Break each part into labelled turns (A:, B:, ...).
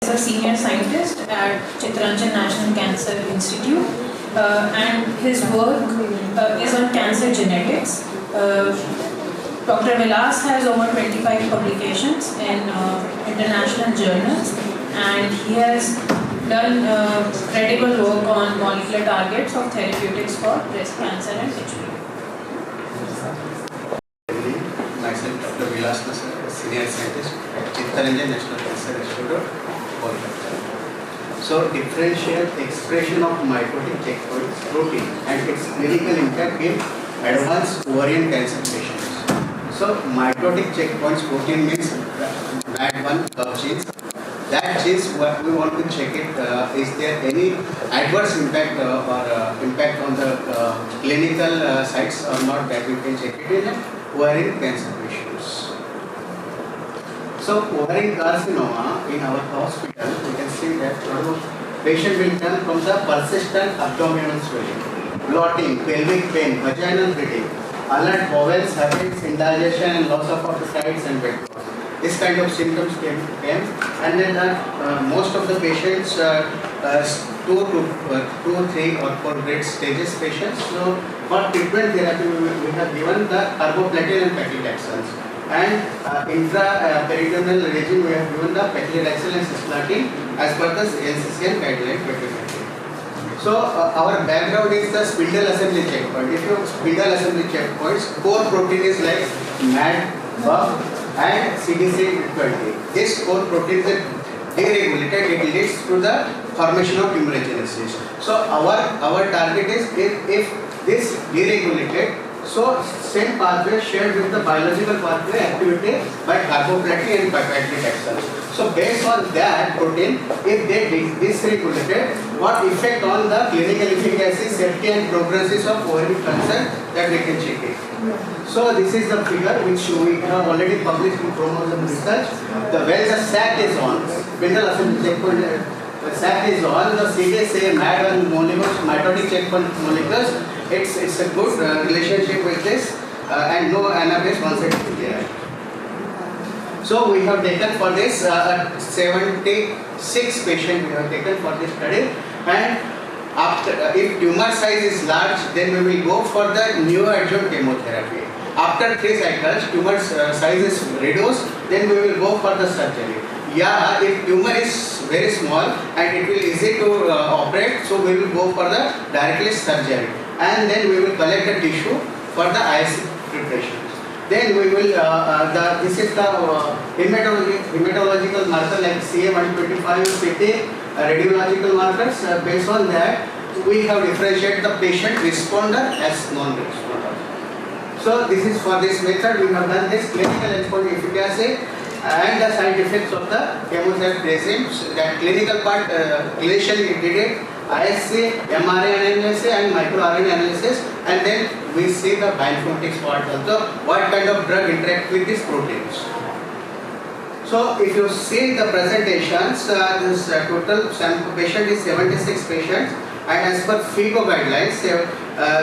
A: is a senior scientist at Chittaranjan National Cancer Institute, and his work is on cancer genetics. Dr. Vilas has over 25 publications in international journals, and he has done credible work on molecular targets of therapeutics for breast cancer and HPV.
B: Myself, Dr. Vilas Nasar, senior scientist at Chittaranjan National Cancer Institute, Kolkata. So, differential expression of mitotic checkpoint protein and its clinical impact in advanced ovarian cancer patients. So, mitotic checkpoints protein means MAD1 curve genes. That genes, what we want to check it, is there any adverse impact or impact on the clinical sites or not, that we can check it in ovarian cancer patients. So, ovarian carcinoma in our hospital, we can see that patient will come from the persistent abdominal swelling, bloating, pelvic pain, vaginal bleeding, alert bowels, habits, indigestion and loss of appetites and weight loss. This kind of symptoms came and then most of the patients 2, 3 or 4 grade stages patients. So for treatment therapy we have given the carboplatin and paclitaxels, and intraperitoneal regime we have given the paclitaxel and cisplatin as per the NCCN guideline 2020. So our background is the spindle assembly checkpoint. If you spindle assembly checkpoints, core protein is like MAD, BUF and CDC20. This core protein is deregulated, it leads to the formation of tumorigenesis. So our target is if this deregulated, so same pathway shared with the biological pathway activity by carboplatin and paclitaxel. So based on that protein, if they dysregulated, what effect on the clinical efficacy, safety and prognosis of ovarian cancer, that we can check it. So this is the figure which we have already published in Chromosome Research. When the SAC is on, spindle assembly checkpoint, the SAC is on, the CDSA, MAD1 molecules, mitotic checkpoint molecules, it's a good relationship with this and no anabase onset is there. So we have taken for this 76 patients we have taken for this study, and after if tumor size is large, then we will go for the neoadjuvant chemotherapy. After 3 cycles, tumor size is reduced, then we will go for the surgery. Yeah, if tumor is very small and it will easy to operate, so we will go for the directly surgery, and then we will collect the tissue for the IC preparation. Then we will, this is the hematological marker like CA-125, CT, radiological markers. Based on that, we have differentiated the patient responder as non-responder. So this is for this method, we have done this clinical endpoint efficacy and the side effects of the chemotherapy regimes. That clinical part, clinician did it, ISC, mRNA analysis and microRNA analysis, and then we see the bioinformatics part also, what kind of drug interact with these proteins. So if you see the presentations, this total sample patient is 76 patients, and as per FIGO guidelines,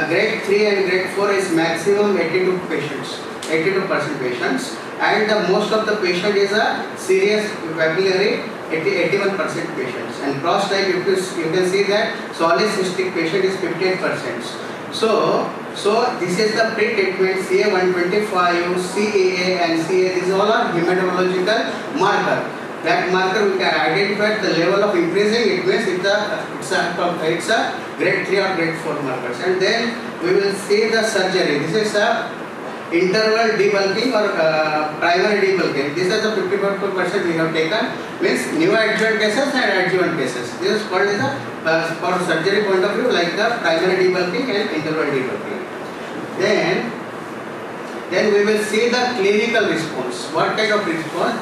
B: grade 3 and grade 4 is maximum 82 patients, 82% patients, and most of the patient is a serious papillary, 81% patients, and cross type you can see that solid cystic patient is 58%. So this is the pre-treatment CA-125, CAA and CA, these all are hematological marker. That marker we can identify the level of increasing, it means it's a grade 3 or grade 4 markers. And then we will see the surgery. This is a interval debulking or primary debulking. This is the 54% we have taken, means neoadjuvant cases and adjuvant cases. This is called as the for surgery point of view, like the primary debulking and interval debulking. Then we will see the clinical response. What kind of response?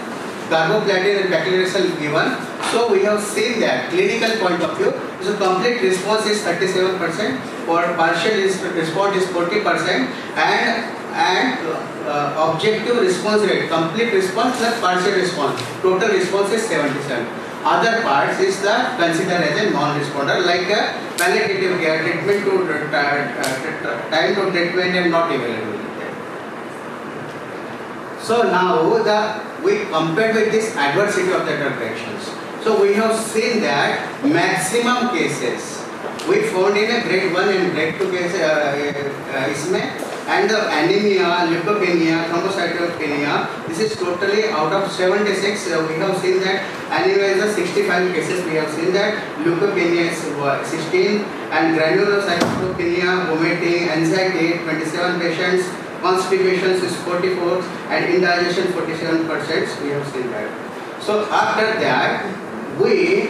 B: Carboplatin and paclitaxel given. So we have seen that clinical point of view. So complete response is 37%, for partial response is 40%, and objective response rate, complete response plus partial response, total response is 77. Other parts is the considered as a non-responder, like a palliative care, treatment to time to treatment and not available. So now we compared with this adversity of the drug reactions. So we have seen that maximum cases we found in a grade 1 and grade 2 cases and the anemia, leukopenia, thrombocytopenia, this is totally out of 76. We have seen that anemia is a 65 cases. We have seen that leukopenia is 16 and granulocytopenia, vomiting, anxiety 27 patients, constipations is 44 and indigestion 47%. We have seen that. So after that, we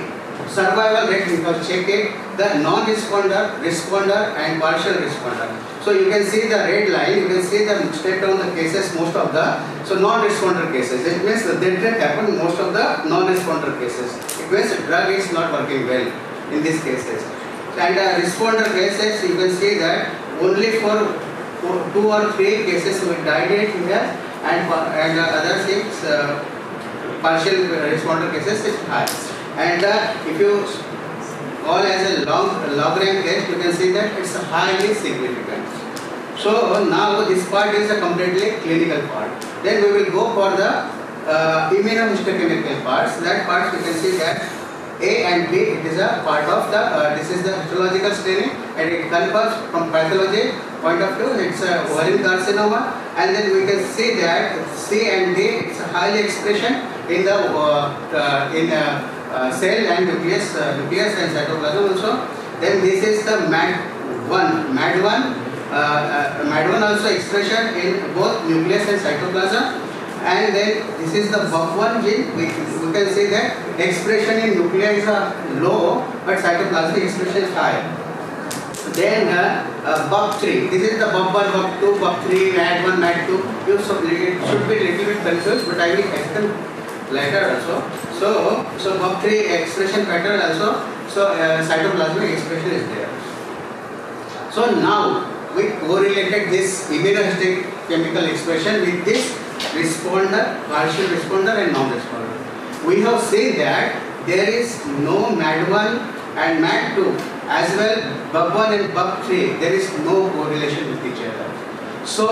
B: survival rate we have checked it, the non-responder, responder and partial responder. So you can see the red line, you can see the step down the cases, most of the, so non-responder cases. It means that didn't happen most of the non-responder cases. It means the drug is not working well in these cases. And responder cases, you can see that only for 2 or 3 cases we died it here and other things, partial responder cases is high. And if you call as a log-rank test, you can see that it's highly significant. So now this part is a completely clinical part. Then we will go for the immunohistochemical parts. That part you can see that A and B, it is a part of the, this is the histological staining and it confers from pathology point of view, it's a ovarian carcinoma, and then we can see that C and D, it's a highly expression in the cell and nucleus and cytoplasm also. Then this is the MAD1. MAD1 also expression in both nucleus and cytoplasm. And then this is the BUF1 gene. We can see that expression in nuclei is low, but cytoplasmic expression is high. Then BUF3. This is the BUF1, BUF2, BUF3, MAD1, MAD2. It should be a little bit confused, but I will explain later also. So BUF3 expression pattern also. So cytoplasmic expression is there. So now we correlated this immunohistochemical expression with this responder, partial responder and non-responder. We have seen that there is no MAD1 and MAD2 as well BUF1 and BUF3. There is no correlation with each other. So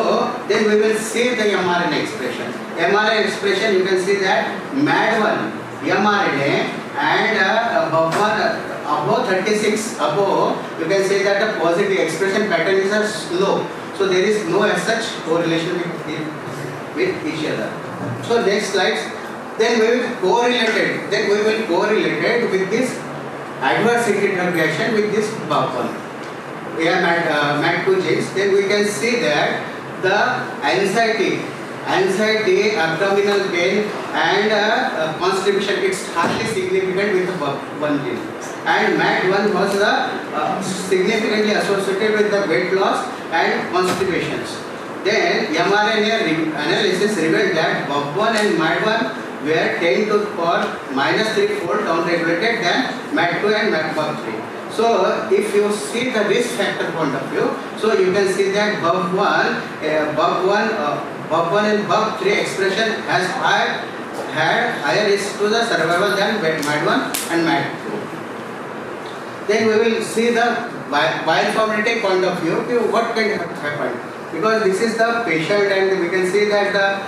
B: then we will see the mRNA expression. mRNA expression, you can see that MAD1, mRNA and BUF1 above 36 above, you can say that the positive expression pattern is slow. So there is no as such correlation with each other. So next slides. Then we will correlate it with this adverse drug reaction with this BUF1. We have MAD2 genes. Then we can see that the anxiety, abdominal pain and constipation, it's highly significant with the BUF1 gene. And MAD1 was significantly associated with the weight loss and constipations. Then mRNA analysis revealed that BUF1 and MAD1 were 10 to the power -3-fold downregulated than MAD2 and BUF3. So if you see the risk factor point of view, so you can see that BUF1 and BUF3 expression has had higher risk to the survival than MAD1 and MAD2. Then we will see the bioinformatic point of view, what can happen. Because this is the patient and we can see that the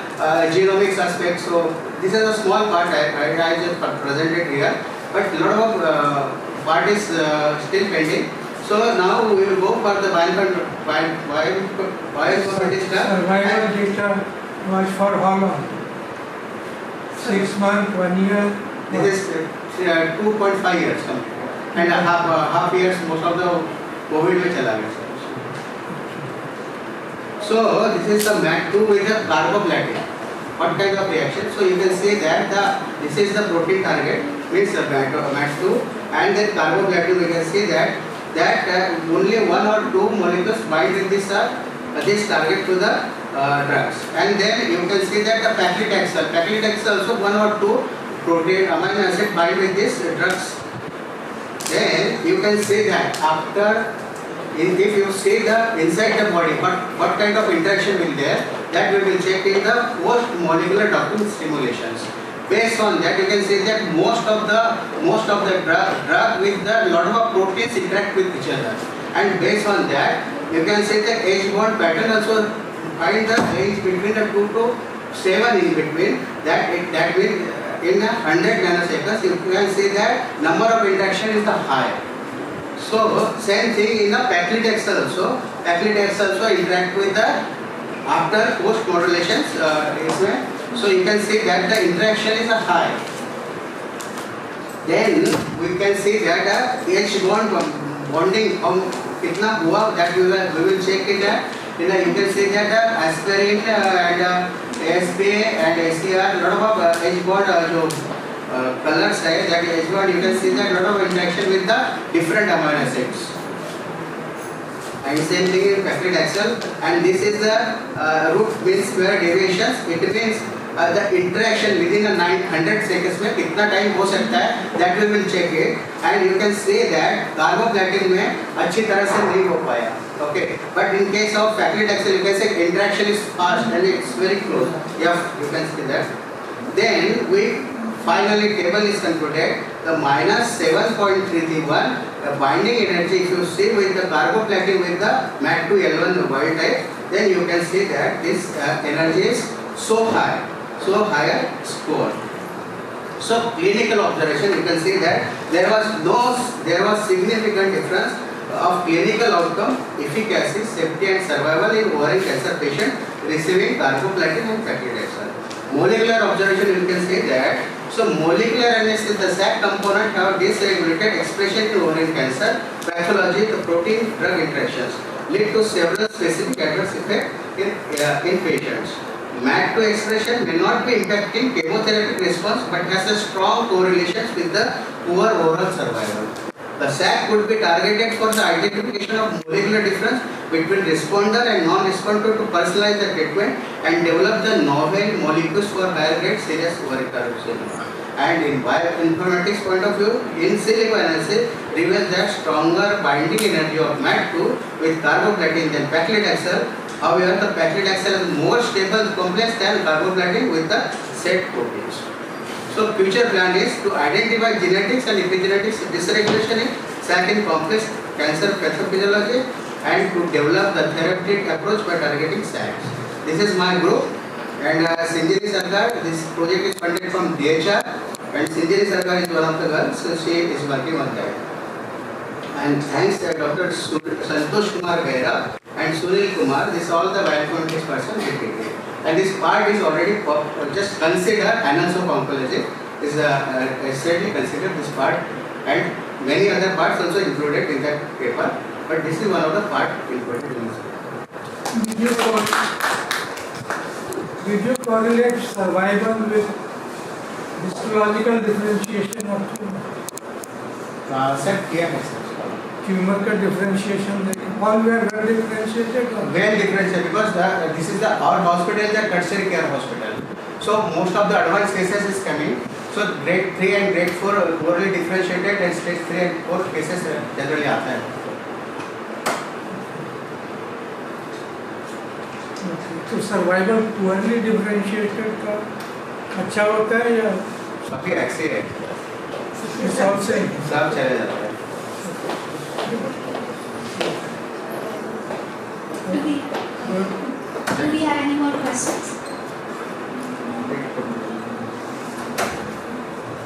B: genomics aspect. So this is a small part I just presented here, but a lot of part is still pending. So now we will go for the bioinformatics.
C: Survival data was for how long? 6 months, 1 year?
B: This is 2.5 years and half years most of the COVID में चला गया. So this is the MAD2 with the carboplatin. What kind of reaction? So you can see that this is the protein target, means the MAD2, and then carboplatin. We can see that only 1 or 2 molecules bind with this target to the drugs, and then you can see that the paclitaxel also 1 or 2 protein amino acid bind with these drugs. Then you can see that if you see the inside the body, what kind of interaction will there, that we will check in the post molecular docking stimulations. Based on that, you can see that most of the drug with the lot of proteins interact with each other, and based on that, you can see the H bond pattern also find the range between the 2 to 7 in between. That means in 100 nanoseconds, you can see that number of interaction is the high. So same thing in the paclitaxel also. Paclitaxel also interact with the after post modulations. So you can see that the interaction is a high. Then we can see that H bond bonding kitna hua, that we will check it that. You can see that aspirin and ASPA and ACR lot of H bond colors है, that H bond you can see that lot of interaction with the different amino acids. And same thing in paclitaxel, and this is the root mean square deviations. It means the interaction within a 900 seconds में कितना time हो सकता है, that we will check it, and you can see that carboplatin में अच्छी तरह से नहीं हो पाया. Okay, but in case of paclitaxel you can say interaction is fast and it's very close. Yeah, you can see that. Then we finally table is concluded. The minus 7.331 the binding energy, if you see with the carboplatin with the MAT2L1 the wild type, then you can see that this energy is so high, so higher score. So clinical observation, you can see that there was significant difference of clinical outcome, efficacy, safety and survival in ovarian cancer patient receiving carboplatin and paclitaxel. Molecular observation, you can see that. So molecular analysis, the SAC component have dysregulated expression in ovarian cancer pathology. The protein drug interactions lead to several specific adverse effects in patients. MAT2 expression may not be impacting chemotherapy response, but has a strong correlation with the poor overall survival. The SAC could be targeted for the identification of molecular difference between responder and non-responder to personalize the treatment and develop the novel molecules for higher grade serious ovarian carcinoma. And in bioinformatics point of view, in silico analysis reveals that stronger binding energy of MAT2 with carboplatin than paclitaxel. However, the paclitaxel is more stable complex than carboplatin with the set proteins. So future plan is to identify genetics and epigenetics dysregulation in SAC in complex cancer pathophysiology and to develop the therapeutic approach by targeting SACs. This is my group, and Sinjini Sarkar, this project is funded from DHR, and Sinjini Sarkar is one of the girls, so she is working on that. And thanks to Dr. Santosh Kumar Gaira and Sunil Kumar, this all the bioinformatics person did it. And this part is already just consider annals of oncology is certainly considered this part, and many other parts also included in that paper, but this is one of the part included in this paper.
C: Did you correlate survival with histological differentiation of tumor?
B: Sir, क्या है sir?
C: Tumor का differentiation, all were well differentiated? Or?
B: Well differentiated, because this is our hospital is a tertiary care hospital. So most of the advanced cases is coming. So grade 3 and grade 4 poorly differentiated, and stage 3 and 4 cases generally आता है.
C: तो survival poorly differentiated का अच्छा होता है या
B: सभी accident
C: सब से
B: सब चले जाता है.
D: Do we have any more questions?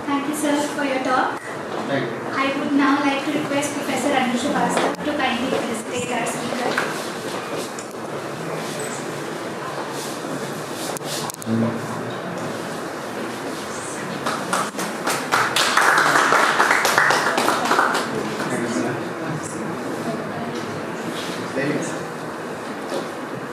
D: Thank you, sir, for your talk.
B: Thank you.
D: I would now like to request Professor Anu Srivastava to kindly facilitate our speaker.
B: Thank you, sir.